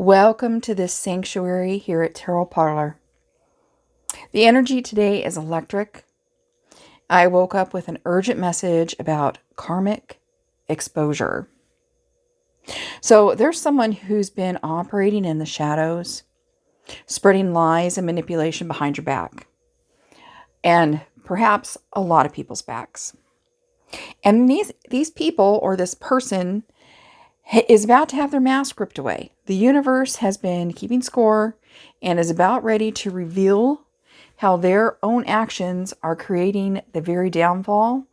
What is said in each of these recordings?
Welcome to this sanctuary here at Tarot Parlor. The energy today is electric. I woke up with an urgent message about karmic exposure. So there's someone who's been operating in the shadows, spreading lies and manipulation behind your back, and perhaps a lot of people's backs. And these people or this person is about to have their mask ripped away. The universe has been keeping score and is about ready to reveal how their own actions are creating the very downfall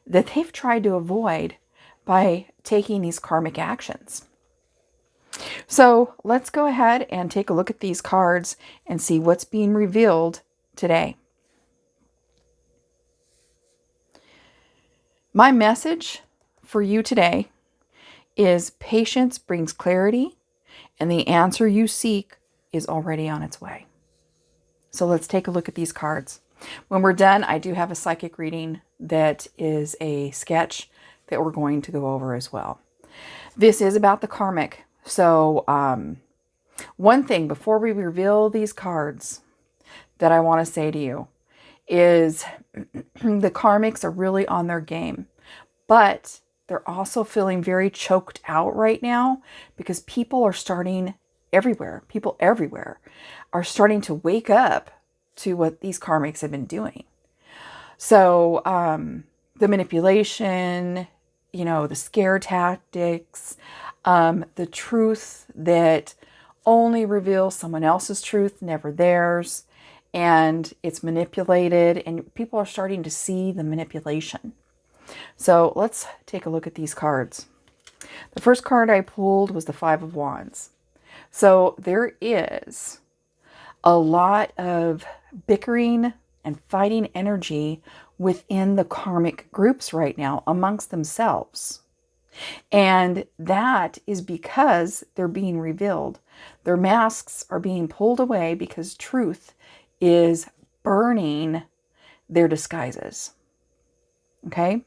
that they've tried to avoid by taking these karmic actions. So let's go ahead and take a look at these cards and see what's being revealed today. My message for you today is patience brings clarity, and the answer you seek is already on its way. So let's take a look at these cards. When we're done, I do have a psychic reading that is a sketch that we're going to go over as well. This is about the karmic. So one thing before we reveal these cards that I want to say to you is the karmics are really on their game, but they're also feeling very choked out right now because people everywhere are starting to wake up to what these karmics have been doing. So the manipulation, the scare tactics, the truth that only reveals someone else's truth, never theirs, and it's manipulated, and people are starting to see the manipulation. So let's take a look at these cards. The first card I pulled was the Five of Wands. So there is a lot of bickering and fighting energy within the karmic groups right now amongst themselves. And that is because they're being revealed. Their masks are being pulled away because truth is burning their disguises. Okay?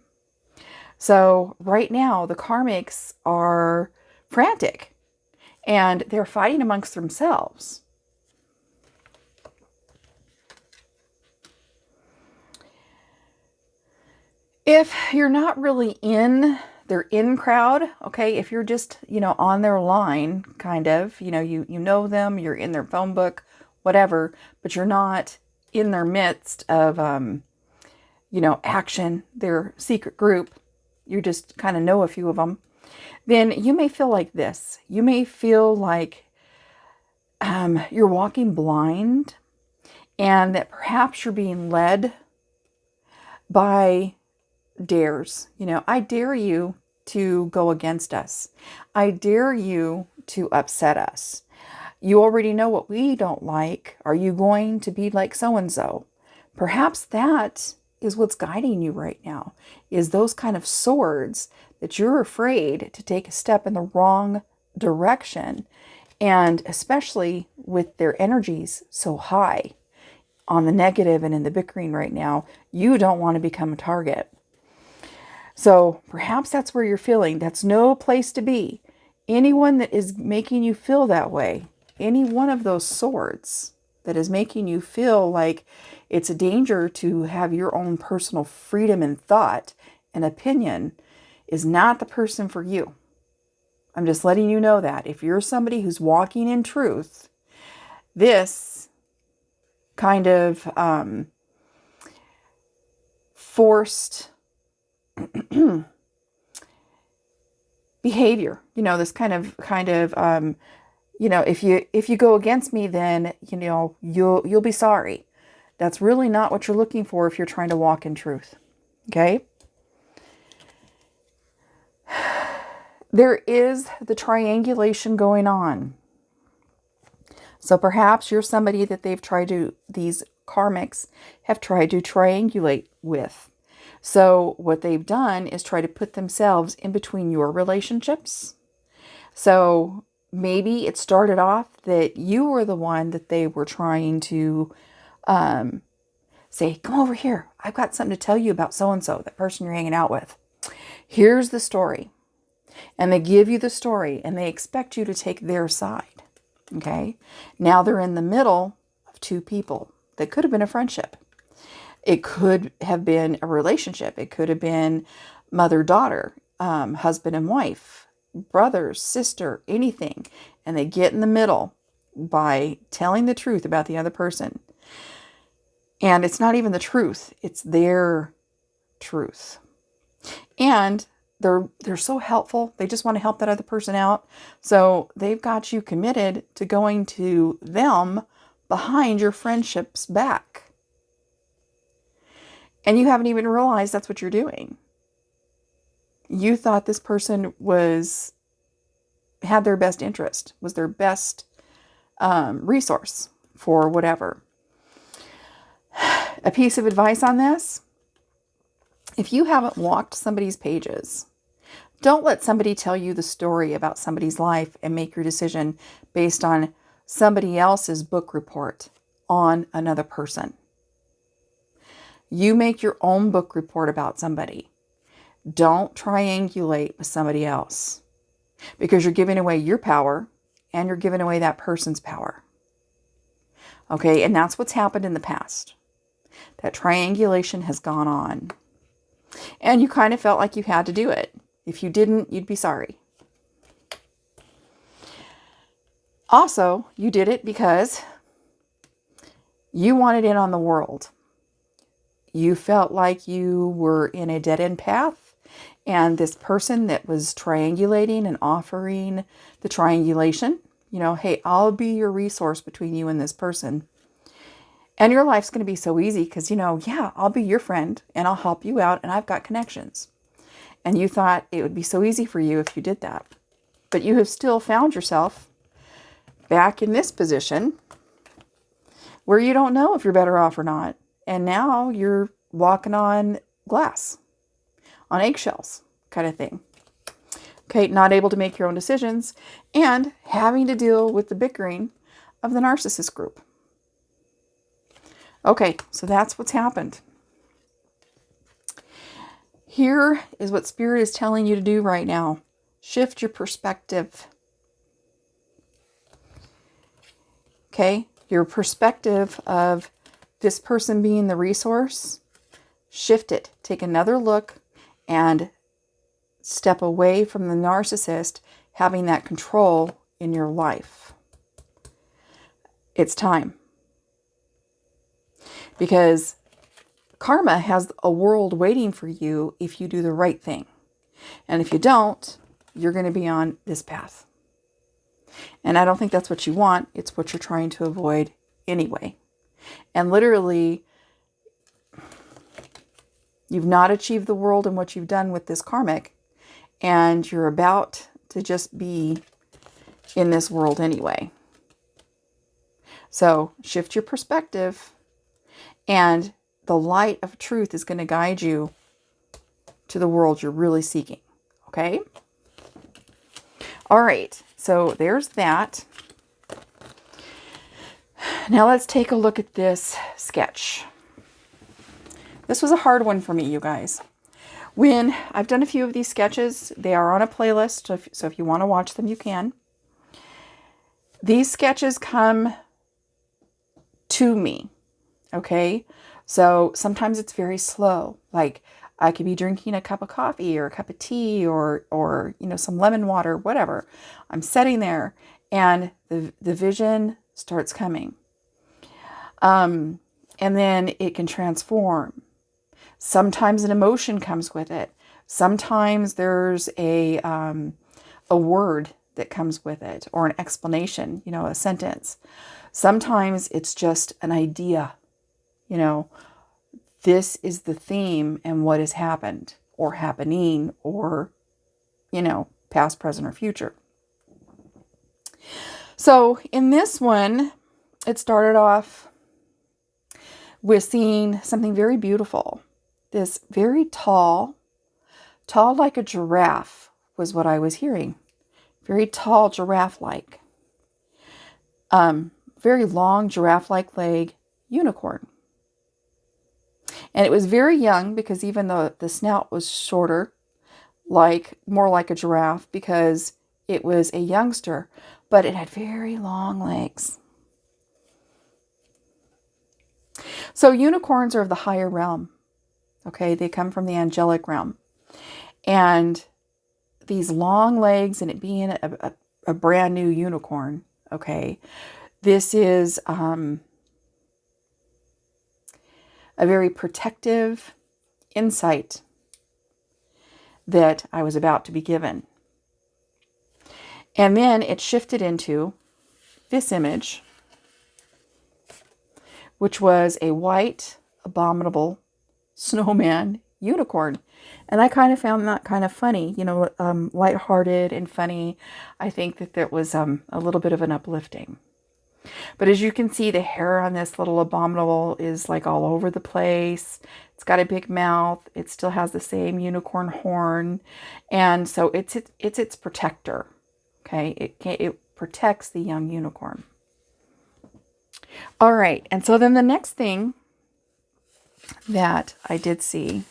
So right now, the karmics are frantic and they're fighting amongst themselves. If you're not really in their in crowd, okay, if you're just, on their line, kind of, you know them, you're in their phone book, whatever, but you're not in their midst of, action, their secret group, you just kind of know a few of them, then you may feel like this. You may feel like you're walking blind and that perhaps you're being led by dares. I dare you to go against us. I dare you to upset us. You already know what we don't like. Are you going to be like so-and-so? Perhaps that is what's guiding you right now, is those kind of swords that you're afraid to take a step in the wrong direction. And especially with their energies so high on the negative and in the bickering right now, you don't want to become a target. So perhaps that's where you're feeling. That's no place to be. Anyone that is making you feel that way, any one of those swords that is making you feel like it's a danger to have your own personal freedom and thought and opinion, is not the person for you. I'm just letting you know that. If you're somebody who's walking in truth, this kind of forced behavior, this kind of if you go against me, then you'll be sorry. That's really not what you're looking for if you're trying to walk in truth. Okay? There is the triangulation going on. So perhaps you're somebody that these karmics have tried to triangulate with. So what they've done is try to put themselves in between your relationships. So maybe it started off that you were the one that they were trying to say, come over here. I've got something to tell you about so-and-so, that person you're hanging out with. Here's the story. And they give you the story and they expect you to take their side. Okay. Now they're in the middle of two people that could have been a friendship. It could have been a relationship. It could have been mother-daughter, husband and wife, brother, sister, anything. And they get in the middle by telling the truth about the other person. And it's not even the truth. It's their truth. And they're so helpful. They just want to help that other person out. So they've got you committed to going to them behind your friendship's back. And you haven't even realized that's what you're doing. You thought this person had their best interest, was their best resource for whatever. A piece of advice on this: if you haven't walked somebody's pages, don't let somebody tell you the story about somebody's life and make your decision based on somebody else's book report on another person. You make your own book report about somebody. Don't triangulate with somebody else, because you're giving away your power and you're giving away that person's power. Okay, and that's what's happened in the past. That triangulation has gone on. And you kind of felt like you had to do it. If you didn't, you'd be sorry. Also, you did it because you wanted in on the world. You felt like you were in a dead-end path, and this person that was triangulating and offering the triangulation, hey, I'll be your resource between you and this person. And your life's going to be so easy because, I'll be your friend and I'll help you out and I've got connections. And you thought it would be so easy for you if you did that. But you have still found yourself back in this position where you don't know if you're better off or not. And now you're walking on glass, on eggshells kind of thing. Okay, not able to make your own decisions and having to deal with the bickering of the narcissist group. Okay, so that's what's happened. Here is what Spirit is telling you to do right now. Shift your perspective. Okay, your perspective of this person being the resource, shift it. Take another look and step away from the narcissist having that control in your life. It's time. Because karma has a world waiting for you if you do the right thing. And if you don't, you're going to be on this path. And I don't think that's what you want. It's what you're trying to avoid anyway. And literally, you've not achieved the world in what you've done with this karmic. And you're about to just be in this world anyway. So shift your perspective. And the light of truth is going to guide you to the world you're really seeking. Okay? All right. So there's that. Now let's take a look at this sketch. This was a hard one for me, you guys. When I've done a few of these sketches, they are on a playlist. So if you want to watch them, you can. These sketches come to me. Okay, so sometimes it's very slow. Like I could be drinking a cup of coffee or a cup of tea or some lemon water, whatever. I'm sitting there and the vision starts coming. And then it can transform. Sometimes an emotion comes with it. Sometimes there's a word that comes with it or an explanation, a sentence. Sometimes it's just an idea. This is the theme and what has happened or happening or, past, present, or future. So in this one, it started off with seeing something very beautiful. This very tall like a giraffe was what I was hearing. Very tall giraffe-like. Very long giraffe-like leg unicorn. And it was very young because even though the snout was shorter, more like a giraffe, because it was a youngster, but it had very long legs. So unicorns are of the higher realm. Okay, they come from the angelic realm. And these long legs and it being a brand new unicorn, okay, this is a very protective insight that I was about to be given. And then it shifted into this image, which was a white, abominable snowman unicorn. And I kind of found that kind of funny, you know, lighthearted and funny. I think that there was a little bit of an uplifting. But as you can see, the hair on this little abominable is like all over the place. It's got a big mouth. It still has the same unicorn horn. And so it's its protector. Okay, it protects the young unicorn. All right, and so then the next thing that I did see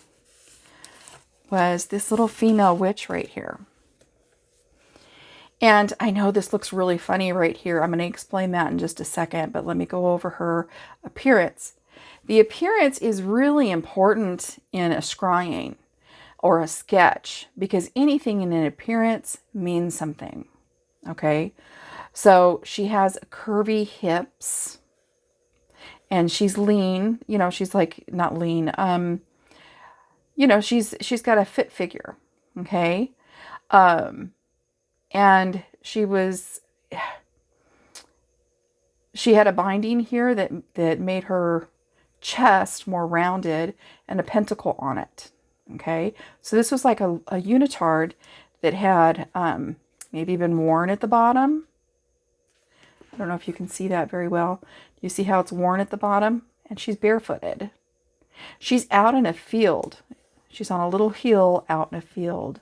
was this little female witch right here. And I know this looks really funny right here. I'm going to explain that in just a second, but let me go over her appearance. The appearance is really important in a scrying or a sketch because anything in an appearance means something. Okay, so she has curvy hips and she's lean, you know, she's like, not lean, you know, she's got a fit figure. Okay. And she had a binding here that made her chest more rounded and a pentacle on it. Okay. So this was like a unitard that had, maybe been worn at the bottom. I don't know if you can see that very well. You see how it's worn at the bottom? And she's barefooted. She's out in a field. She's on a little hill out in a field.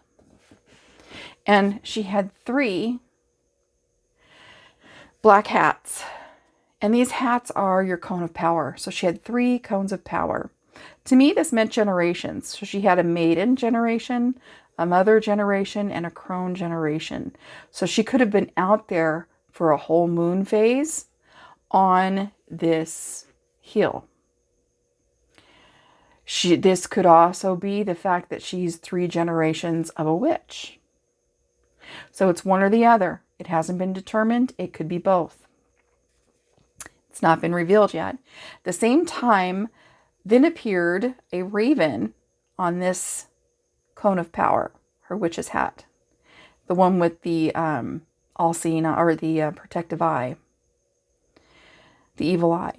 And she had 3 black hats. And these hats are your cone of power. So she had 3 cones of power. To me, this meant generations. So she had a maiden generation, a mother generation, and a crone generation. So she could have been out there for a whole moon phase on this hill. This could also be the fact that she's 3 generations of a witch. So it's one or the other. It hasn't been determined. It could be both. It's not been revealed yet. At the same time, then appeared a raven on this cone of power, her witch's hat. The one with the all-seeing, or the protective eye. The evil eye.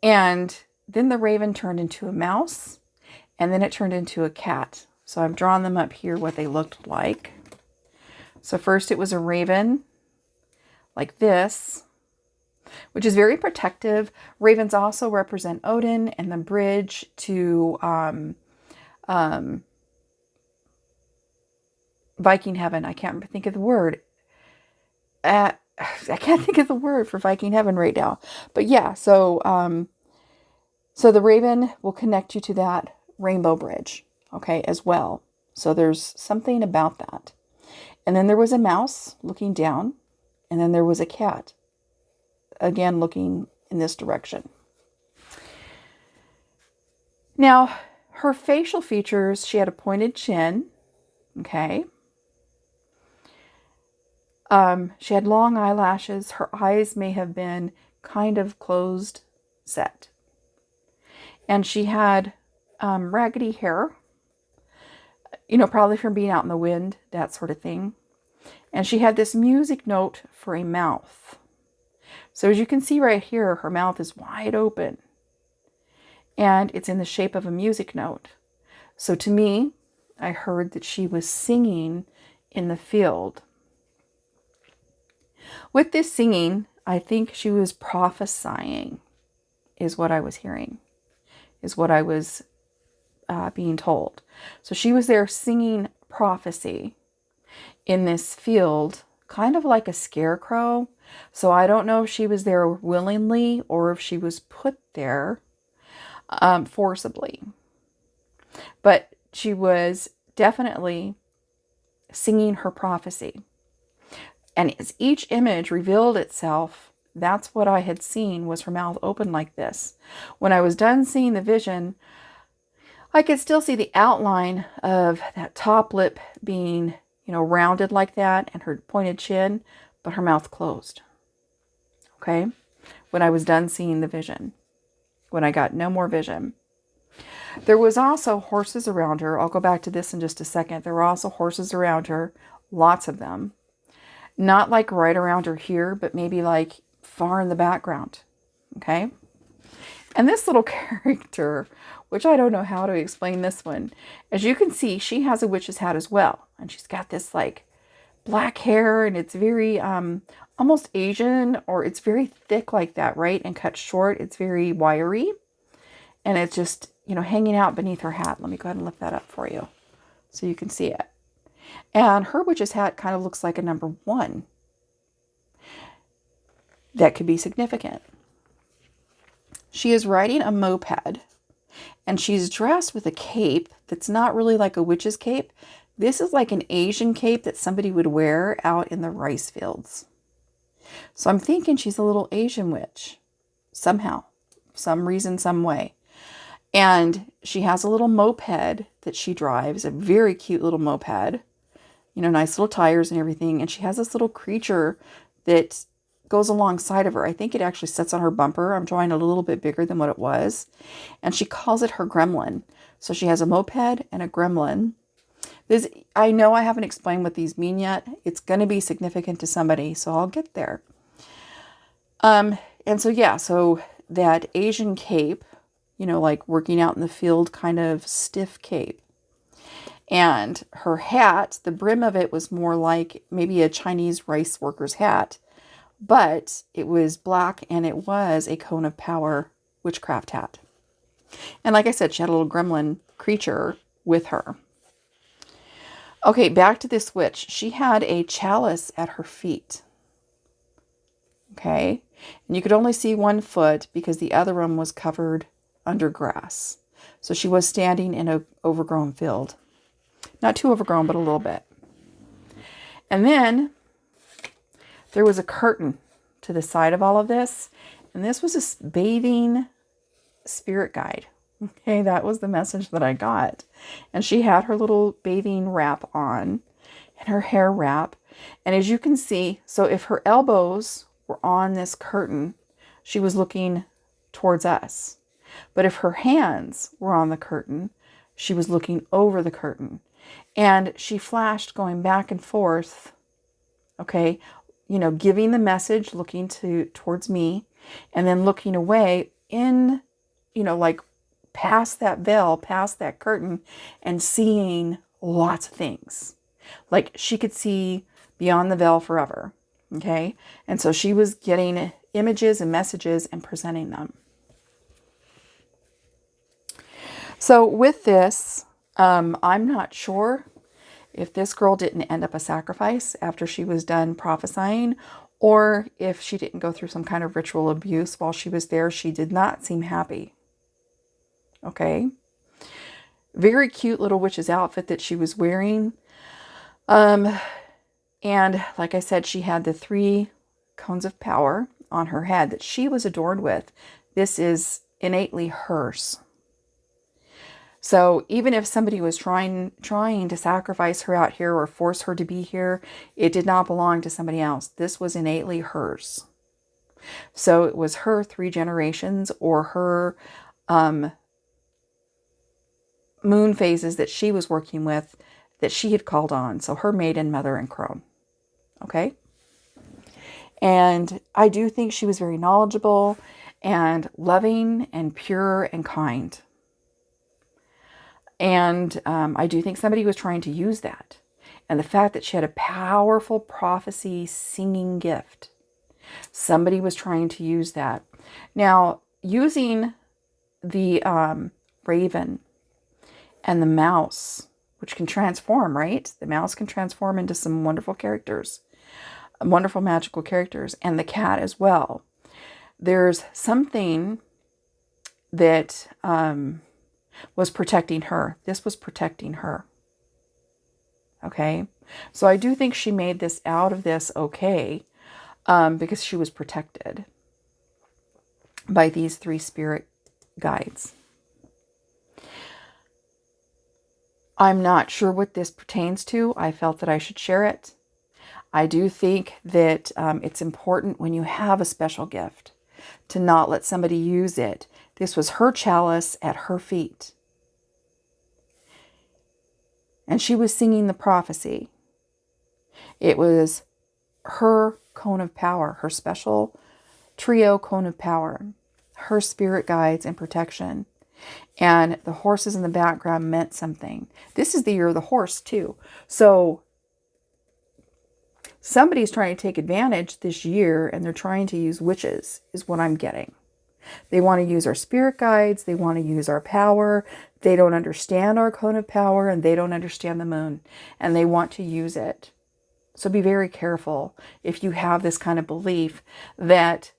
And then the raven turned into a mouse, and then it turned into a cat. So I've drawn them up here, what they looked like. So first it was a raven, like this, which is very protective. Ravens also represent Odin and the bridge to Viking heaven. I can't think of the word. I can't think of the word for Viking heaven right now. But yeah, so the raven will connect you to that rainbow bridge, okay, as well. So there's something about that. And then there was a mouse looking down, and then there was a cat, again looking in this direction. Now, her facial features, she had a pointed chin, okay. She had long eyelashes. Her eyes may have been kind of closed set. And she had raggedy hair, you know, probably from being out in the wind, that sort of thing. And she had this music note for a mouth. So as you can see right here, her mouth is wide open. And it's in the shape of a music note. So to me, I heard that she was singing in the field. With this singing, I think she was prophesying, is what I was hearing, is what I was being told. So she was there singing prophecy in this field, kind of like a scarecrow. So I don't know if she was there willingly or if she was put there forcibly. But she was definitely singing her prophecy. And as each image revealed itself, that's what I had seen, was her mouth open like this. When I was done seeing the vision, I could still see the outline of that top lip being, rounded like that, and her pointed chin, but her mouth closed. Okay? When I was done seeing the vision. When I got no more vision. There was also horses around her. I'll go back to this in just a second. There were also horses around her. Lots of them. Not like right around her here, but maybe like far in the background. Okay? And this little character, which I don't know how to explain this one. As you can see, she has a witch's hat as well. And she's got this like black hair, and it's very almost Asian, or it's very thick like that, right? And cut short. It's very wiry. And it's just, hanging out beneath her hat. Let me go ahead and lift that up for you so you can see it. And her witch's hat kind of looks like a number 1. That could be significant. She is riding a moped, and she's dressed with a cape that's not really like a witch's cape. This is like an Asian cape that somebody would wear out in the rice fields. So I'm thinking she's a little Asian witch. Somehow. Some reason, some way. And she has a little moped that she drives. A very cute little moped. Nice little tires and everything. And she has this little creature that goes alongside of her. I think it actually sits on her bumper. I'm drawing a little bit bigger than what it was. And she calls it her gremlin. So she has a moped and a gremlin. I know I haven't explained what these mean yet. It's going to be significant to somebody, so I'll get there. And so, yeah, so that Asian cape, like working out in the field kind of stiff cape. And her hat, the brim of it was more like maybe a Chinese rice worker's hat. But it was black, and it was a cone of power witchcraft hat. And like I said, she had a little gremlin creature with her. Okay, back to this witch. She had a chalice at her feet. Okay, and you could only see one foot because the other one was covered under grass. So she was standing in an overgrown field. Not too overgrown, but a little bit. And then there was a curtain to the side of all of this. And this was a bathing spirit guide. Okay, that was the message that I got. And she had her little bathing wrap on and her hair wrap. And as you can see, so if her elbows were on this curtain, she was looking towards us. But if her hands were on the curtain, she was looking over the curtain. And she flashed going back and forth, okay, giving the message, looking towards me, and then looking away in, like past that veil, past that curtain, and seeing lots of things. Like she could see beyond the veil forever. Okay. And so she was getting images and messages and presenting them. So with this, I'm not sure if this girl didn't end up a sacrifice after she was done prophesying, or if she didn't go through some kind of ritual abuse while she was there. She did not seem happy. Okay. Very cute little witch's outfit that she was wearing. And like I said, she had the 3 cones of power on her head that she was adorned with. This is innately hers. So even if somebody was trying to sacrifice her out here or force her to be here, it did not belong to somebody else. This was innately hers. So it was her 3 generations, or her moon phases that she was working with, that she had called on. So her maiden, mother, and crone. Okay. And I do think she was very knowledgeable and loving and pure and kind. And I do think somebody was trying to use that. And the fact that she had a powerful prophecy singing gift. Somebody was trying to use that. Now, using the raven and the mouse, which can transform, right? The mouse can transform into some wonderful characters. Wonderful magical characters. And the cat as well. There's something that was protecting her. This was protecting her. Okay. So I do think she made this out of this okay, because she was protected by these 3 spirit guides. I'm not sure what this pertains to. I felt that I should share it. I do think that it's important when you have a special gift to not let somebody use it. This was her chalice at her feet. And she was singing the prophecy. It was her cone of power, her special trio cone of power, her spirit guides and protection. And the horses in the background meant something. This is the year of the horse too. So somebody's trying to take advantage this year, and they're trying to use witches, is what I'm getting. They want to use our spirit guides. They want to use our power. They don't understand our cone of power, and they don't understand the moon, and they want to use it. So be very careful if you have this kind of belief that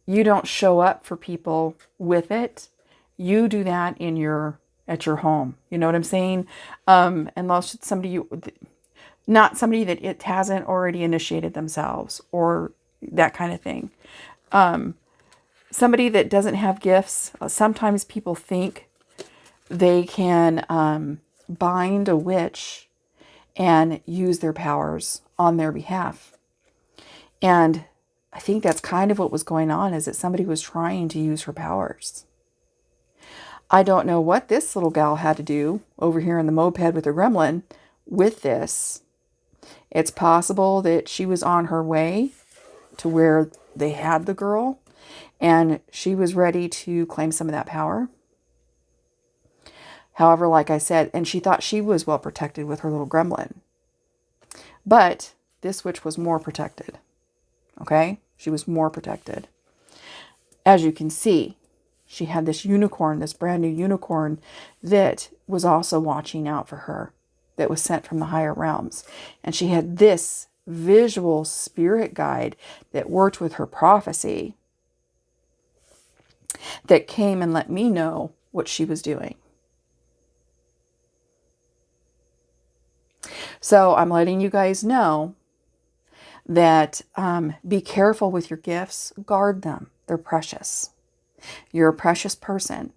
you don't show up for people with it. You do that at your home. You know what I'm saying? Unless it's somebody not somebody that it hasn't already initiated themselves or that kind of thing. Somebody that doesn't have gifts. Sometimes people think they can bind a witch and use their powers on their behalf. And I think that's kind of what was going on, is that somebody was trying to use her powers. I don't know what this little gal had to do over here in the moped with the gremlin with this. It's possible that she was on her way to where they had the girl, and she was ready to claim some of that power. However, like I said, and she thought she was well protected with her little gremlin. But this witch was more protected. Okay? She was more protected. As you can see, she had this unicorn, this brand new unicorn that was also watching out for her, that was sent from the higher realms. And she had this visual spirit guide that worked with her prophecy, that came and let me know what she was doing. So I'm letting you guys know that be careful with your gifts. Guard them. They're precious. You're a precious person,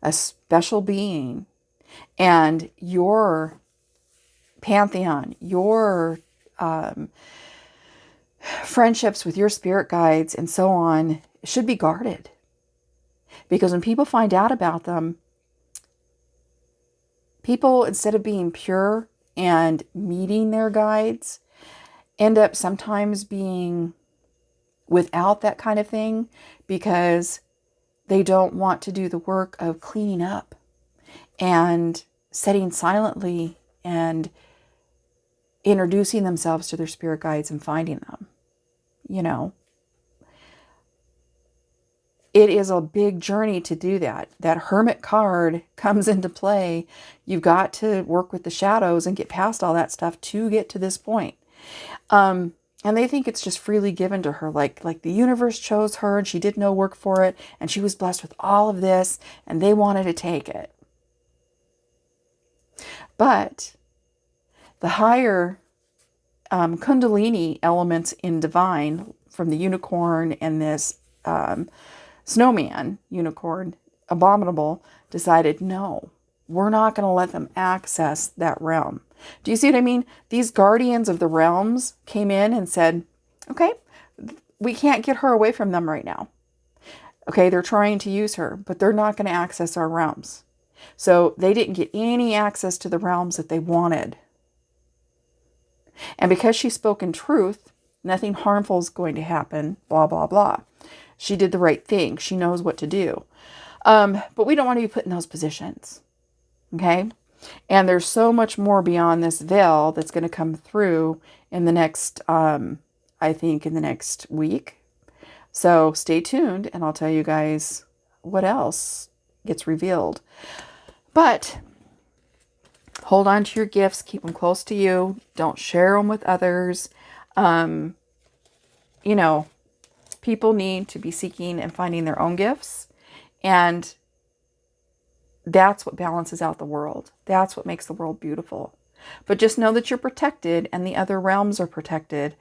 a special being, and your pantheon, your friendships with your spirit guides and so on should be guarded. Because when people find out about them, people, instead of being pure and meeting their guides, end up sometimes being without that kind of thing because they don't want to do the work of cleaning up and sitting silently and introducing themselves to their spirit guides and finding them. You know, it is a big journey to do that. That hermit card comes into play. You've got to work with the shadows and get past all that stuff to get to this point. And they think it's just freely given to her, like the universe chose her and she did no work for it, and she was blessed with all of this and they wanted to take it. But the higher Kundalini elements in divine, from the unicorn and this snowman unicorn, abominable, decided, no, we're not going to let them access that realm. Do you see what I mean? These guardians of the realms came in and said, okay, we can't get her away from them right now. Okay, they're trying to use her, but they're not going to access our realms. So they didn't get any access to the realms that they wanted. And because she spoke in truth, nothing harmful is going to happen, blah, blah, blah. She did the right thing. She knows what to do. But we don't want to be put in those positions. Okay? And there's so much more beyond this veil that's going to come through in the next, I think in the next week. So stay tuned and I'll tell you guys what else gets revealed. But hold on to your gifts. Keep them close to you. Don't share them with others. You know, people need to be seeking and finding their own gifts. And That's what balances out the world. That's what makes the world beautiful. But just know that you're protected and the other realms are protected.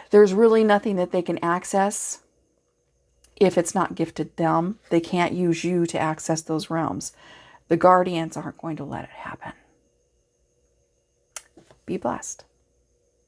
There's really nothing that they can access if it's not gifted them. They can't use you to access those realms. The guardians aren't going to let it happen. Be blessed.